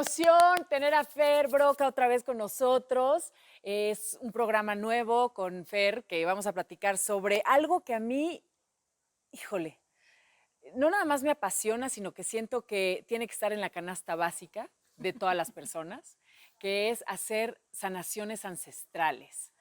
emoción tener a Fer Broca otra vez con nosotros. Es un programa nuevo con Fer que vamos a platicar sobre algo que a mí, híjole, no nada más me apasiona, sino que siento que tiene que estar en la canasta básica de todas las personas, que es hacer sanaciones ancestrales.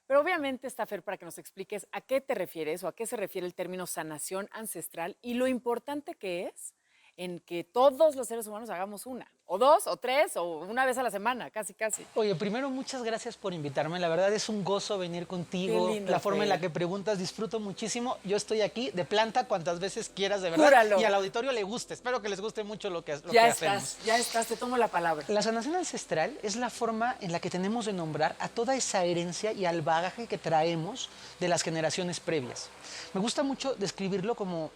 Pero obviamente está Fer para que nos expliques a qué te refieres o a qué se refiere el término sanación ancestral y lo importante que es en que todos los seres humanos hagamos una, o dos, o tres, o una vez a la semana, casi, casi. Oye, primero, muchas gracias por invitarme. La verdad es un gozo venir contigo. Qué lindo, La forma en la Fer. que preguntas, disfruto muchísimo. Yo estoy aquí de planta cuantas veces quieras, de verdad. Júralo. Y al auditorio le guste. Espero que les guste mucho lo que Ya hacemos. estás, ya estás, te tomo la palabra. La sanación ancestral es la forma en la que tenemos de nombrar a toda esa herencia y al bagaje que traemos de las generaciones previas. Me gusta mucho describirlo como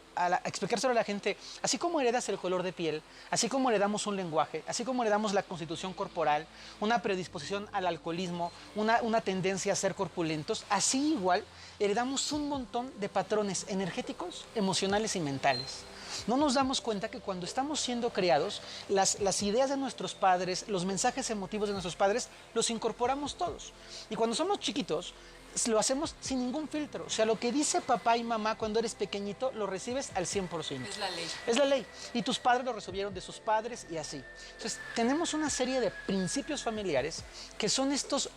explicárselo a la gente, así como heredas el color de piel, así como heredamos un lenguaje, así como heredamos la constitución corporal, una predisposición al alcoholismo, una tendencia a ser corpulentos, así igual heredamos un montón de patrones energéticos, emocionales y mentales. No nos damos cuenta que cuando estamos siendo creados, las ideas de nuestros padres, los mensajes emotivos de nuestros padres, los incorporamos todos. Y cuando somos chiquitos, lo hacemos sin ningún filtro. O sea, lo que dice papá y mamá cuando eres pequeñito, lo recibes al 100%. Es la ley. Es la ley. Y tus padres lo recibieron de sus padres y así. Entonces, tenemos una serie de principios familiares que son estos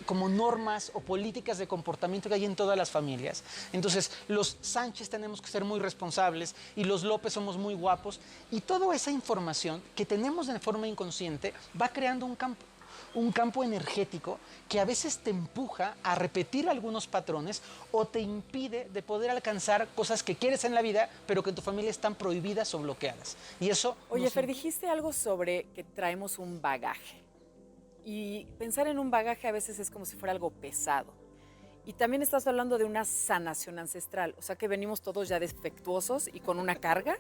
como normas o políticas de comportamiento que hay en todas las familias. Entonces, los Sánchez tenemos que ser muy responsables y los López somos muy guapos. Y toda esa información que tenemos de forma inconsciente va creando un campo energético que a veces te empuja a repetir algunos patrones o te impide de poder alcanzar cosas que quieres en la vida, pero que en tu familia están prohibidas o bloqueadas. Y eso... Oye, Fer, dijiste algo sobre que traemos un bagaje. Y pensar en un bagaje a veces es como si fuera algo pesado. Y también estás hablando de una sanación ancestral, o sea que venimos todos ya defectuosos y con una carga.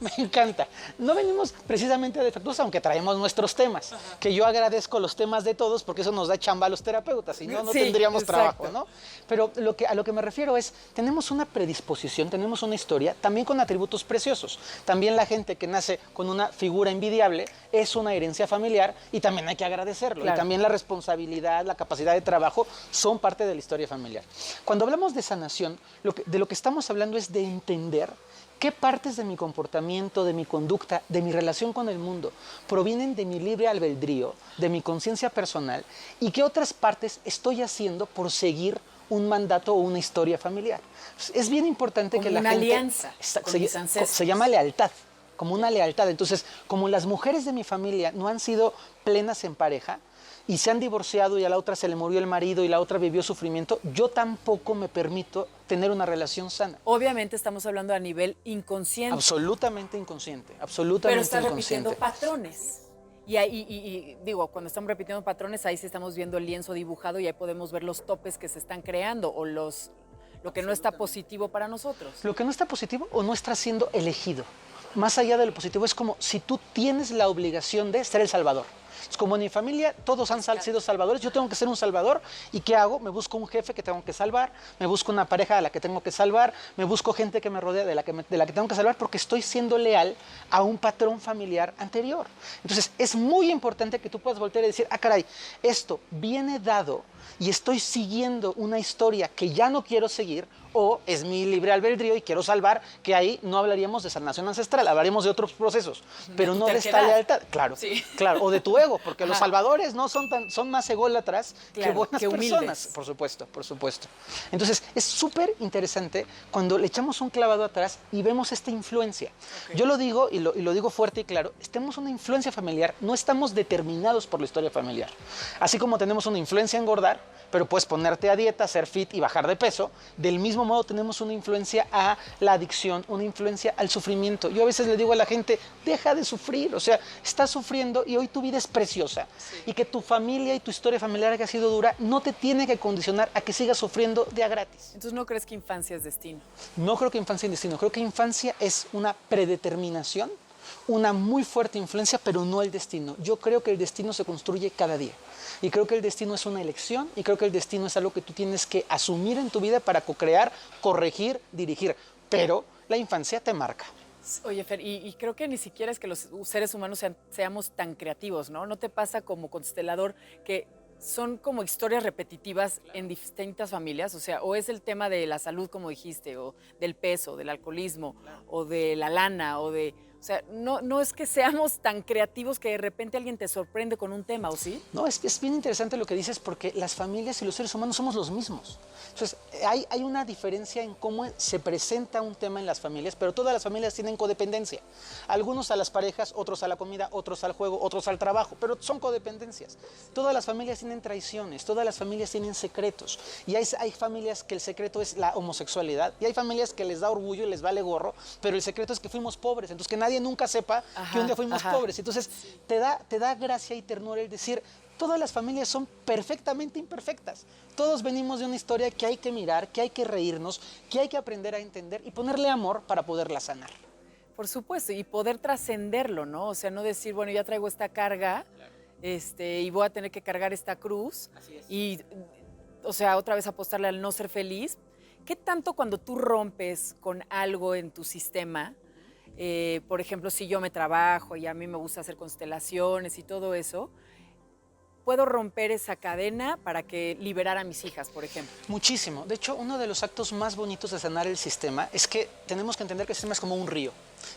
Me encanta. No venimos precisamente defectuosos, aunque traemos nuestros temas, que yo agradezco los temas de todos porque eso nos da chamba a los terapeutas, si no, no Sí, tendríamos exacto. trabajo, ¿no? Pero a lo que me refiero es, tenemos una predisposición, tenemos una historia, también con atributos preciosos. También la gente que nace con una figura envidiable es una herencia familiar y también hay que agradecerlo. Claro. Y también la responsabilidad, la capacidad de trabajo son parte de la historia familiar. Cuando hablamos de sanación, de lo que estamos hablando es de entender qué partes de mi comportamiento, de mi conducta, de mi relación con el mundo provienen de mi libre albedrío, de mi conciencia personal y qué otras partes estoy haciendo por seguir un mandato o una historia familiar. Es bien importante Como que la una gente... alianza con mis ancestros. Se llama lealtad, como una lealtad. Entonces, como las mujeres de mi familia no han sido plenas en pareja, y se han divorciado y a la otra se le murió el marido y la otra vivió sufrimiento, yo tampoco me permito tener una relación sana. Obviamente estamos hablando a nivel inconsciente. Absolutamente inconsciente, Pero absolutamente estás inconsciente. repitiendo patrones. Y digo, cuando estamos repitiendo patrones, ahí sí estamos viendo el lienzo dibujado y ahí podemos ver los topes que se están creando o lo que no está positivo para nosotros. Lo que no está positivo o no está siendo elegido. Más allá de lo positivo, es como si tú tienes la obligación de ser el salvador. Es como en mi familia, todos han sido salvadores, yo tengo que ser un salvador, ¿y qué hago? Me busco un jefe que tengo que salvar, me busco una pareja de la que tengo que salvar, me busco gente que me rodea de la que tengo que salvar porque estoy siendo leal a un patrón familiar anterior. Entonces, es muy importante que tú puedas voltear y decir, ah, caray, esto viene dado y estoy siguiendo una historia que ya no quiero seguir, o es mi libre albedrío y quiero salvar, que ahí no hablaríamos de sanación ancestral, hablaríamos de otros procesos, pero no de esta lealtad. Claro, sí. Claro, o de tu ego, porque los salvadores no son más ególatras claro, que buenas humildes. personas, por supuesto, por supuesto. Entonces, es súper interesante cuando le echamos un clavado atrás y vemos esta influencia. Okay. Yo lo digo, y lo digo fuerte y claro, tenemos una influencia familiar, no estamos determinados por la historia familiar. Así como tenemos una influencia a engordar, pero puedes ponerte a dieta, ser fit y bajar de peso, del mismo modo tenemos una influencia a la adicción, una influencia al sufrimiento. Yo a veces le digo a la gente, deja de sufrir, o sea, estás sufriendo y hoy tu vida es preciosa. Sí. Y que tu familia y tu historia familiar que ha sido dura no te tiene que condicionar a que sigas sufriendo de a gratis. Entonces, ¿no crees que infancia es destino? No creo que infancia es destino, creo que infancia es una predeterminación, una muy fuerte influencia, pero no el destino. Yo creo que el destino se construye cada día. Y creo que el destino es una elección y creo que el destino es algo que tú tienes que asumir en tu vida para co-crear, corregir, dirigir. Pero la infancia te marca. Oye, Fer, y creo que ni siquiera es que los seres humanos seamos tan creativos, ¿no? ¿No te pasa como constelador que son como historias repetitivas en distintas familias? O sea, o es el tema de la salud, como dijiste, o del peso, del alcoholismo, o de la lana, o de... O sea, no es que seamos tan creativos que de repente alguien te sorprende con un tema, ¿o sí? No, es bien interesante lo que dices porque las familias y los seres humanos somos los mismos. Entonces, hay una diferencia en cómo se presenta un tema en las familias, pero todas las familias tienen codependencia. Algunos a las parejas, otros a la comida, otros al juego, otros al trabajo, pero son codependencias. Todas las familias tienen traiciones, todas las familias tienen secretos. Y hay familias que el secreto es la homosexualidad, y hay familias que les da orgullo y les vale gorro, pero el secreto es que fuimos pobres, entonces que nadie nunca sepa que un día fuimos pobres. Entonces, te da gracia y ternura el decir, todas las familias son perfectamente imperfectas. Todos venimos de una historia que hay que mirar, que hay que reírnos, que hay que aprender a entender y ponerle amor para poderla sanar. Por supuesto, y poder trascenderlo, ¿no? O sea, no decir, bueno, ya traigo esta carga, y voy a tener que cargar esta cruz. Así es. Y, o sea, otra vez apostarle al no ser feliz. ¿Qué tanto cuando tú rompes con algo en tu sistema, por ejemplo, si yo me trabajo y a mí me gusta hacer constelaciones y todo eso, puedo romper esa cadena para que liberar a mis hijas, por ejemplo? Muchísimo. De hecho, uno de los actos más bonitos de sanar el sistema es que tenemos que entender que el sistema es como un río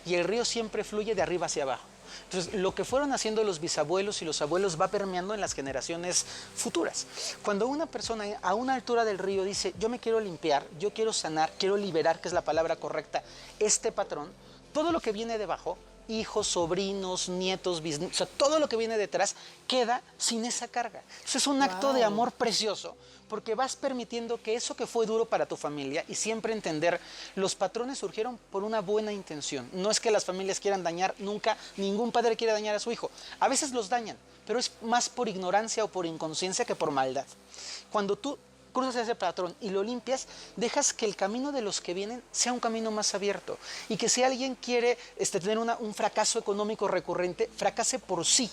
y el río siempre fluye de arriba hacia abajo. Entonces, lo que fueron haciendo los bisabuelos y los abuelos va permeando en las generaciones futuras. Cuando una persona a una altura del río dice, yo me quiero limpiar, yo quiero sanar, quiero liberar, que es la palabra correcta, este patrón, todo lo que viene debajo, hijos, sobrinos, nietos, bisnietos, o sea, todo lo que viene detrás queda sin esa carga. Entonces es un acto de amor precioso porque vas permitiendo que eso que fue duro para tu familia y siempre entender, los patrones surgieron por una buena intención. No es que las familias quieran dañar, nunca, ningún padre quiere dañar a su hijo. A veces los dañan, pero es más por ignorancia o por inconsciencia que por maldad. Cuando tú cruzas ese patrón y lo limpias, dejas que el camino de los que vienen sea un camino más abierto y que si alguien quiere tener un fracaso económico recurrente, fracase por sí.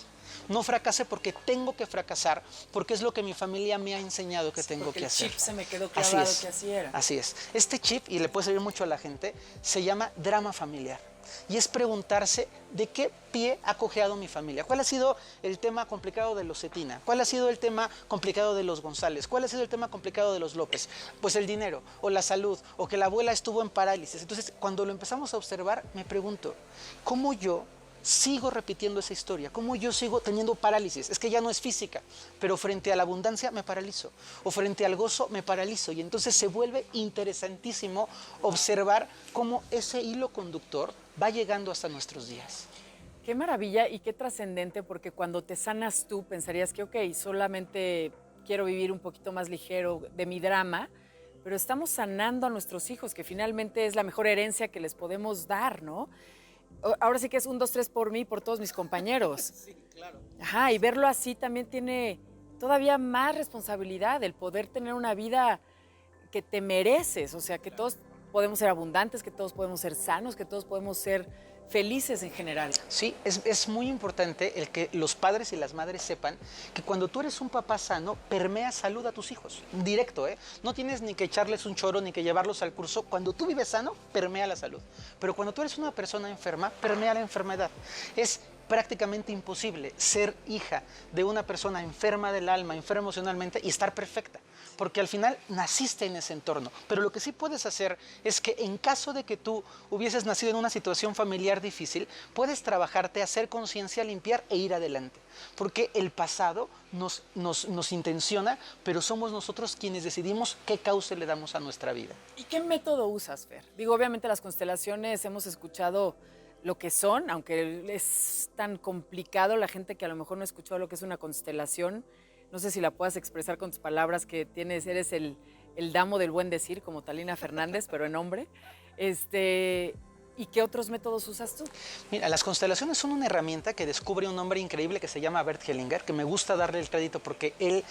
No fracase porque tengo que fracasar, porque es lo que mi familia me ha enseñado que tengo que hacer. El chip se me quedó clavado que así era. Así es. Este chip, y le puede servir mucho a la gente, se llama drama familiar. Y es preguntarse de qué pie ha cojeado mi familia. ¿Cuál ha sido el tema complicado de los Cetina? ¿Cuál ha sido el tema complicado de los González? ¿Cuál ha sido el tema complicado de los López? Pues el dinero, o la salud, o que la abuela estuvo en parálisis. Entonces, cuando lo empezamos a observar, me pregunto, ¿cómo yo sigo repitiendo esa historia? ¿Cómo yo sigo teniendo parálisis? Es que ya no es física, pero frente a la abundancia me paralizo, o frente al gozo me paralizo, y entonces se vuelve interesantísimo observar cómo ese hilo conductor va llegando hasta nuestros días. Qué maravilla y qué trascendente, porque cuando te sanas tú pensarías que, ok, solamente quiero vivir un poquito más ligero de mi drama, pero estamos sanando a nuestros hijos, que finalmente es la mejor herencia que les podemos dar, ¿no? Ahora sí que es 1, 2, 3 por mí y por todos mis compañeros. Sí, claro. Ajá, y verlo así también tiene todavía más responsabilidad, el poder tener una vida que te mereces, o sea, que todos podemos ser abundantes, que todos podemos ser sanos, que todos podemos ser felices en general. Sí, es muy importante el que los padres y las madres sepan que cuando tú eres un papá sano, permea salud a tus hijos. Directo, ¿eh? No tienes ni que echarles un choro ni que llevarlos al curso. Cuando tú vives sano, permea la salud. Pero cuando tú eres una persona enferma, permea la enfermedad. Es prácticamente imposible ser hija de una persona enferma del alma, enferma emocionalmente y estar perfecta, porque al final naciste en ese entorno. Pero lo que sí puedes hacer es que en caso de que tú hubieses nacido en una situación familiar difícil, puedes trabajarte, hacer conciencia, limpiar e ir adelante, porque el pasado nos intenciona, pero somos nosotros quienes decidimos qué cauce le damos a nuestra vida. ¿Y qué método usas, Fer? Digo, obviamente las constelaciones hemos escuchado lo que son, aunque es tan complicado, la gente que a lo mejor no ha escuchado lo que es una constelación, no sé si la puedas expresar con tus palabras, que eres el damo del buen decir, como Talina Fernández, pero en hombre. ¿Y qué otros métodos usas tú? Mira, las constelaciones son una herramienta que descubre un hombre increíble que se llama Bert Hellinger, que me gusta darle el crédito porque él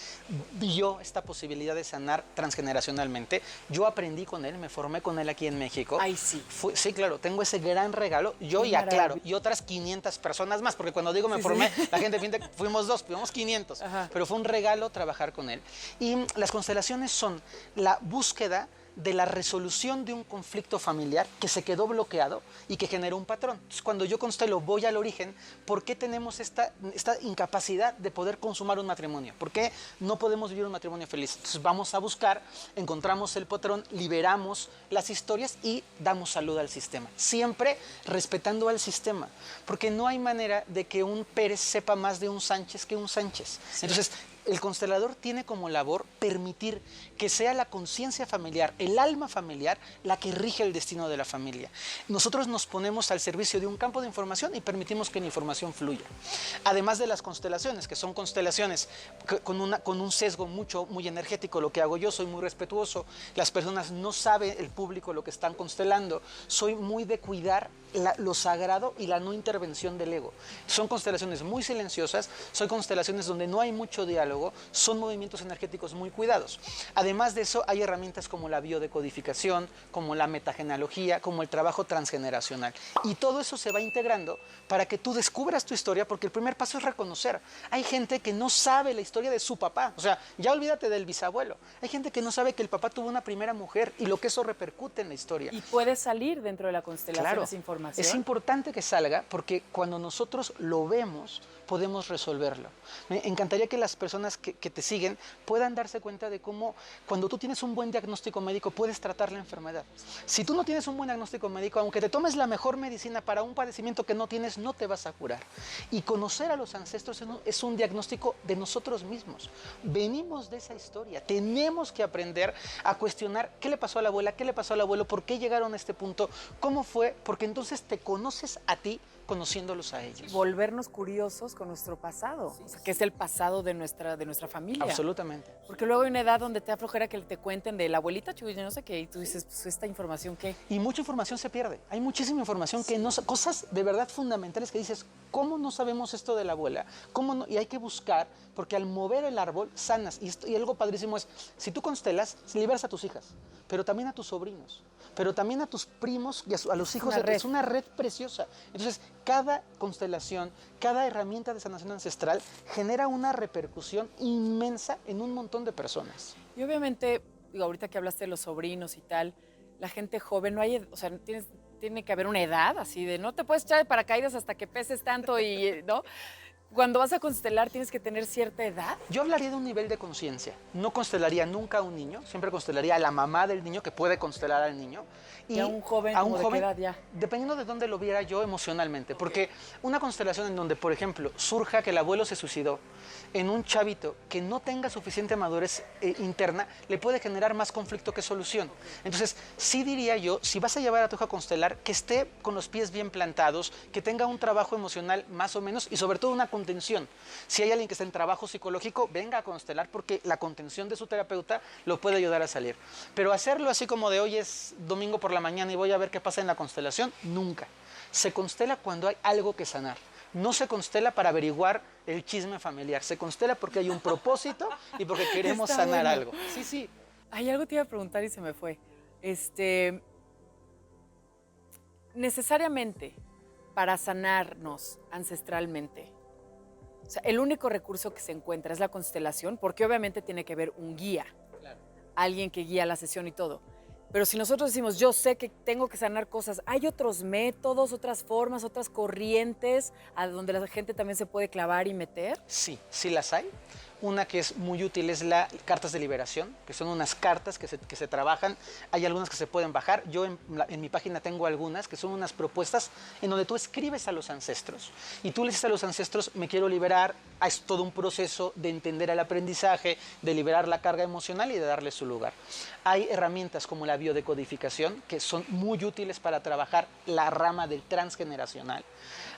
vio esta posibilidad de sanar transgeneracionalmente. Yo aprendí con él, me formé con él aquí en México. Ay, sí. Sí, claro, tengo ese gran regalo. Yo y aclaro, y otras 500 personas más, porque cuando digo me formé, la gente piensa que fuimos 2, fuimos 500. Ajá. Pero fue un regalo trabajar con él. Y las constelaciones son la búsqueda de la resolución de un conflicto familiar que se quedó bloqueado y que generó un patrón. Entonces, cuando yo constelo, voy al origen, ¿por qué tenemos esta incapacidad de poder consumar un matrimonio? ¿Por qué no podemos vivir un matrimonio feliz? Entonces vamos a buscar, encontramos el patrón, liberamos las historias y damos salud al sistema. Siempre respetando al sistema, porque no hay manera de que un Pérez sepa más de un Sánchez que un Sánchez. Sí. Entonces, el constelador tiene como labor permitir que sea la conciencia familiar, el alma familiar, la que rige el destino de la familia. Nosotros nos ponemos al servicio de un campo de información y permitimos que la información fluya. Además de las constelaciones, que son constelaciones con un sesgo muy energético. Lo que hago yo, soy muy respetuoso. Las personas no saben, el público, lo que están constelando. Soy muy de cuidar lo sagrado y la no intervención del ego. Son constelaciones muy silenciosas, son constelaciones donde no hay mucho diálogo, son movimientos energéticos muy cuidados. Además de eso, hay herramientas como la biodecodificación, como la metagenealogía, como el trabajo transgeneracional. Y todo eso se va integrando para que tú descubras tu historia, porque el primer paso es reconocer. Hay gente que no sabe la historia de su papá, o sea, ya olvídate del bisabuelo. Hay gente que no sabe que el papá tuvo una primera mujer y lo que eso repercute en la historia. Y puede salir dentro de la constelación, claro, esa información. Es importante que salga porque cuando nosotros lo vemos, podemos resolverlo. Me encantaría que las personas que te siguen puedan darse cuenta de cómo cuando tú tienes un buen diagnóstico médico puedes tratar la enfermedad. Si tú no tienes un buen diagnóstico médico, aunque te tomes la mejor medicina para un padecimiento que no tienes, no te vas a curar. Y conocer a los ancestros es un diagnóstico de nosotros mismos. Venimos de esa historia. Tenemos que aprender a cuestionar qué le pasó a la abuela, qué le pasó al abuelo, por qué llegaron a este punto, cómo fue, porque entonces te conoces a ti conociéndolos a ellos. Volvernos curiosos con nuestro pasado, sí, o sea, que es el pasado de nuestra familia. Absolutamente. Porque luego hay una edad donde te da flojera que te cuenten de la abuelita Chuy, no sé qué, y tú dices, pues esta información, ¿qué? Y mucha información se pierde. Hay muchísima información que no, cosas de verdad fundamentales que dices, ¿cómo no sabemos esto de la abuela? ¿Cómo no? Y hay que buscar, porque al mover el árbol sanas. Y algo padrísimo es, si tú constelas, liberas a tus hijas, pero también a tus sobrinos, pero también a tus primos y a los hijos. Es una red preciosa. Entonces, cada constelación, cada herramienta de sanación ancestral genera una repercusión inmensa en un montón de personas. Y obviamente, digo, ahorita que hablaste de los sobrinos y tal, la gente joven, no hay, o sea, tiene que haber una edad así de no te puedes echar de paracaídas hasta que peses tanto y, ¿no? Cuando vas a constelar tienes que tener cierta edad. Yo hablaría de un nivel de conciencia. No constelaría nunca a un niño, siempre constelaría a la mamá del niño que puede constelar al niño. Y a un joven, ¿de qué edad ya? Dependiendo de dónde lo viera yo emocionalmente. Porque una constelación en donde, por ejemplo, surja que el abuelo se suicidó, en un chavito que no tenga suficiente madurez interna, le puede generar más conflicto que solución. Entonces, sí diría yo, si vas a llevar a tu hijo a constelar, que esté con los pies bien plantados, que tenga un trabajo emocional más o menos y sobre todo una contención. Si hay alguien que está en trabajo psicológico, venga a constelar porque la contención de su terapeuta lo puede ayudar a salir. Pero hacerlo así como de hoy es domingo por la mañana y voy a ver qué pasa en la constelación, nunca. Se constela cuando hay algo que sanar. No se constela para averiguar el chisme familiar. Se constela porque hay un propósito y porque queremos sanar algo. Sí, sí. Hay algo te iba a preguntar y se me fue. Necesariamente para sanarnos ancestralmente, o sea, el único recurso que se encuentra es la constelación, porque obviamente tiene que haber un guía, claro, alguien que guía la sesión y todo. Pero si nosotros decimos, yo sé que tengo que sanar cosas, ¿hay otros métodos, otras formas, otras corrientes a donde la gente también se puede clavar y meter? Sí, sí las hay. Una que es muy útil es las cartas de liberación, que son unas cartas que se trabajan. Hay algunas que se pueden bajar. Yo en mi página tengo algunas que son unas propuestas en donde tú escribes a los ancestros. Y tú le dices a los ancestros, me quiero liberar. Es todo un proceso de entender el aprendizaje, de liberar la carga emocional y de darle su lugar. Hay herramientas como la biodecodificación, que son muy útiles para trabajar la rama del transgeneracional.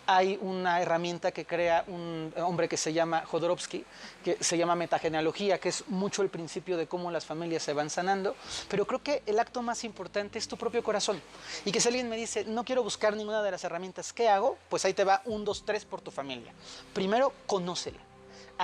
Hay una herramienta que crea un hombre que se llama Jodorowsky, que se llama metagenealogía, que es mucho el principio de cómo las familias se van sanando, pero creo que el acto más importante es tu propio corazón. Y que si alguien me dice, no quiero buscar ninguna de las herramientas, ¿qué hago? Pues ahí te va 1, 2, 3 por tu familia. Primero, conócela.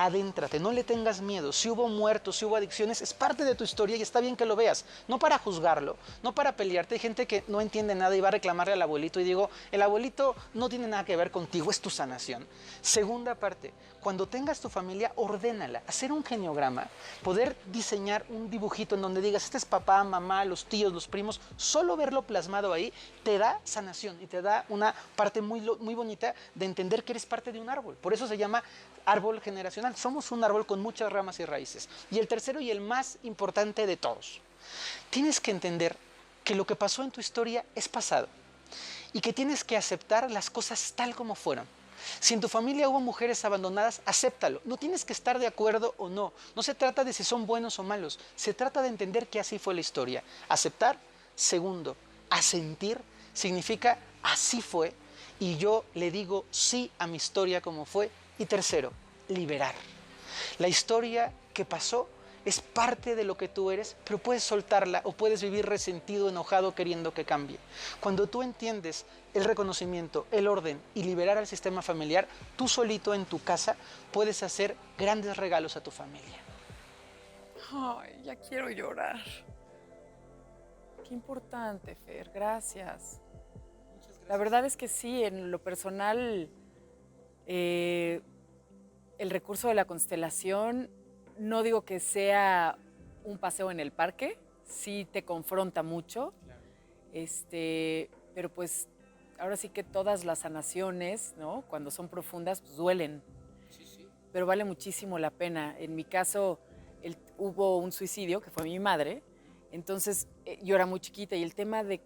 adéntrate, no le tengas miedo. Si hubo muertos, si hubo adicciones, es parte de tu historia y está bien que lo veas. No para juzgarlo, no para pelearte. Hay gente que no entiende nada y va a reclamarle al abuelito y digo, el abuelito no tiene nada que ver contigo, es tu sanación. Segunda parte, cuando tengas tu familia, ordénala. Hacer un geniograma, poder diseñar un dibujito en donde digas, este es papá, mamá, los tíos, los primos, solo verlo plasmado ahí te da sanación y te da una parte muy bonita de entender que eres parte de un árbol. Por eso se llama árbol generacional. Somos un árbol con muchas ramas y raíces. Y el tercero y el más importante de todos, tienes que entender que lo que pasó en tu historia es pasado y que tienes que aceptar las cosas tal como fueron. Si en tu familia hubo mujeres abandonadas, acéptalo. No tienes que estar de acuerdo o no. No se trata de si son buenos o malos. Se trata de entender que así fue la historia. Aceptar. Segundo, asentir significa así fue y yo le digo sí a mi historia como fue. Y tercero, liberar. La historia que pasó es parte de lo que tú eres, pero puedes soltarla o puedes vivir resentido, enojado, queriendo que cambie. Cuando tú entiendes el reconocimiento, el orden y liberar al sistema familiar, tú solito en tu casa puedes hacer grandes regalos a tu familia. Ay, ya quiero llorar. Qué importante, Fer, gracias. La verdad es que sí, en lo personal, el recurso de la constelación, no digo que sea un paseo en el parque, sí te confronta mucho, pero pues ahora sí que todas las sanaciones, ¿no? Cuando son profundas, pues duelen, pero vale muchísimo la pena. En mi caso, hubo un suicidio, que fue mi madre, entonces yo era muy chiquita y el tema de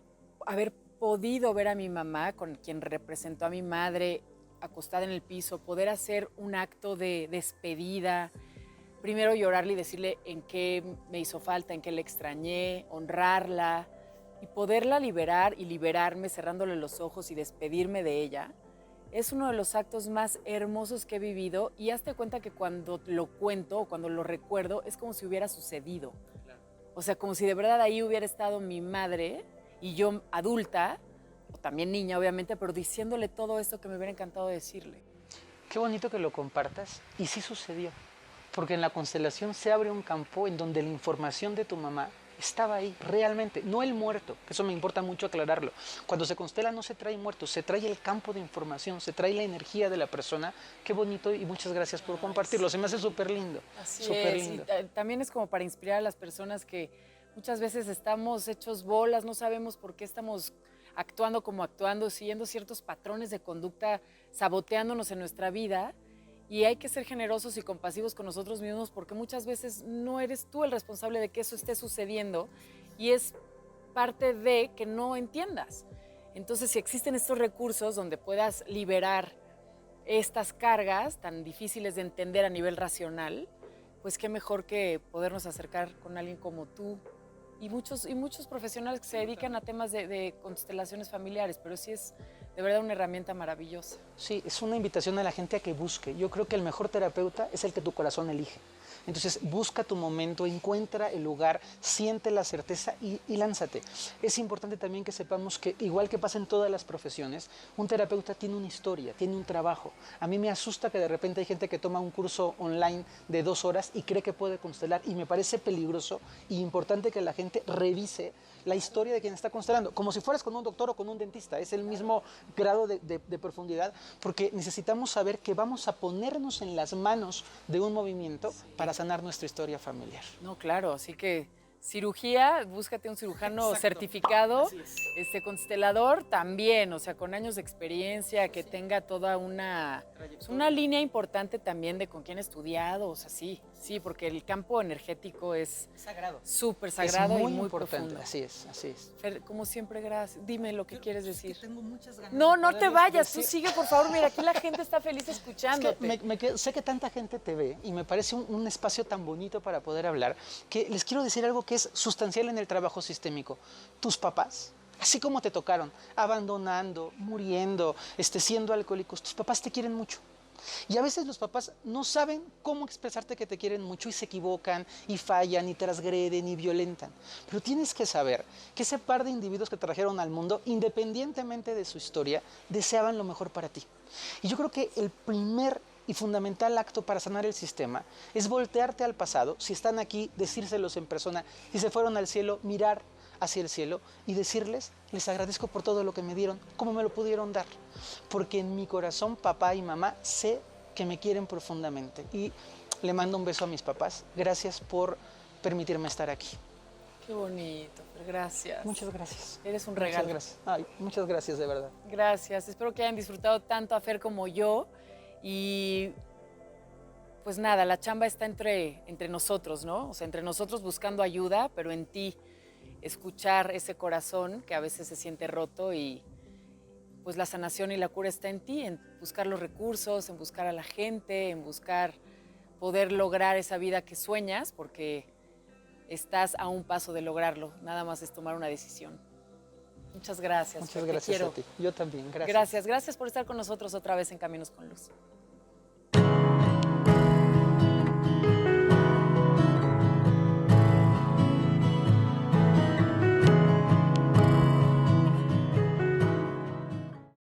haber podido ver a mi mamá, con quien representó a mi madre, acostada en el piso, poder hacer un acto de despedida, primero llorarle y decirle en qué me hizo falta, en qué le extrañé, honrarla y poderla liberar y liberarme cerrándole los ojos y despedirme de ella, es uno de los actos más hermosos que he vivido y hazte cuenta que cuando lo cuento o cuando lo recuerdo es como si hubiera sucedido. O sea, como si de verdad ahí hubiera estado mi madre y yo adulta, o también niña obviamente, pero diciéndole todo esto que me hubiera encantado decirle. Qué bonito que lo compartas y sí sucedió, porque en la constelación se abre un campo en donde la información de tu mamá estaba ahí realmente, no el muerto, que eso me importa mucho aclararlo. Cuando se constela no se trae muertos, se trae el campo de información, se trae la energía de la persona. Qué bonito y muchas gracias por compartirlo, se me hace súper lindo. Así súper es, lindo. y también es como para inspirar a las personas que muchas veces estamos hechos bolas, no sabemos por qué estamos actuando como actuando, siguiendo ciertos patrones de conducta, saboteándonos en nuestra vida. Y hay que ser generosos y compasivos con nosotros mismos porque muchas veces no eres tú el responsable de que eso esté sucediendo y es parte de que no entiendas. Entonces, si existen estos recursos donde puedas liberar estas cargas tan difíciles de entender a nivel racional, pues qué mejor que podernos acercar con alguien como tú y muchos profesionales que se dedican a temas de constelaciones familiares, pero sí es de verdad una herramienta maravillosa. Sí, es una invitación a la gente a que busque. Yo creo que el mejor terapeuta es el que tu corazón elige. Entonces busca tu momento, encuentra el lugar, siente la certeza y lánzate. Es importante también que sepamos que, igual que pasa en todas las profesiones, un terapeuta tiene una historia, tiene un trabajo. A mí me asusta que de repente hay gente que toma un curso online de 2 horas y cree que puede constelar y me parece peligroso y importante que la gente revise la historia de quien está constelando, como si fueras con un doctor o con un dentista, es el mismo grado de profundidad, porque necesitamos saber que vamos a ponernos en las manos de un movimiento para sanar nuestra historia familiar. No, claro, así que cirugía, búscate un cirujano certificado, constelador también, o sea, con años de experiencia, que tenga toda una línea importante también de con quién ha estudiado, o sea, sí, porque el campo energético es sagrado. Súper sagrado es muy y muy importante, profundo. así es, así es. Fer, como siempre, gracias. Dime lo que quieres decir. Que tengo muchas ganas no, de no te vayas, decir. tú sigue, por favor, mira, aquí la gente está feliz escuchándote. Es que sé que tanta gente te ve y me parece un espacio tan bonito para poder hablar, que les quiero decir algo que es sustancial en el trabajo sistémico. Tus papás, así como te tocaron, abandonando, muriendo, siendo alcohólicos, tus papás te quieren mucho. Y a veces los papás no saben cómo expresarte que te quieren mucho y se equivocan y fallan y transgreden y violentan. Pero tienes que saber que ese par de individuos que te trajeron al mundo, independientemente de su historia, deseaban lo mejor para ti. Y yo creo que el primer y fundamental acto para sanar el sistema es voltearte al pasado, si están aquí, decírselos en persona, si se fueron al cielo, mirar hacia el cielo y decirles, les agradezco por todo lo que me dieron, cómo me lo pudieron dar, porque en mi corazón papá y mamá sé que me quieren profundamente y le mando un beso a mis papás, gracias por permitirme estar aquí. Qué bonito, Fer, gracias. Muchas gracias. Eres un regalo. Muchas gracias. Ay, muchas gracias, de verdad. Gracias, espero que hayan disfrutado tanto a Fer como yo y pues nada, la chamba está entre nosotros, ¿no? O sea, entre nosotros buscando ayuda, pero en ti escuchar ese corazón que a veces se siente roto y pues la sanación y la cura está en ti, en buscar los recursos, en buscar a la gente, en buscar poder lograr esa vida que sueñas, porque estás a un paso de lograrlo, nada más es tomar una decisión. Muchas gracias. Muchas Fer, te gracias quiero. a ti. Yo también, gracias. Gracias por estar con nosotros otra vez en Caminos con Luz.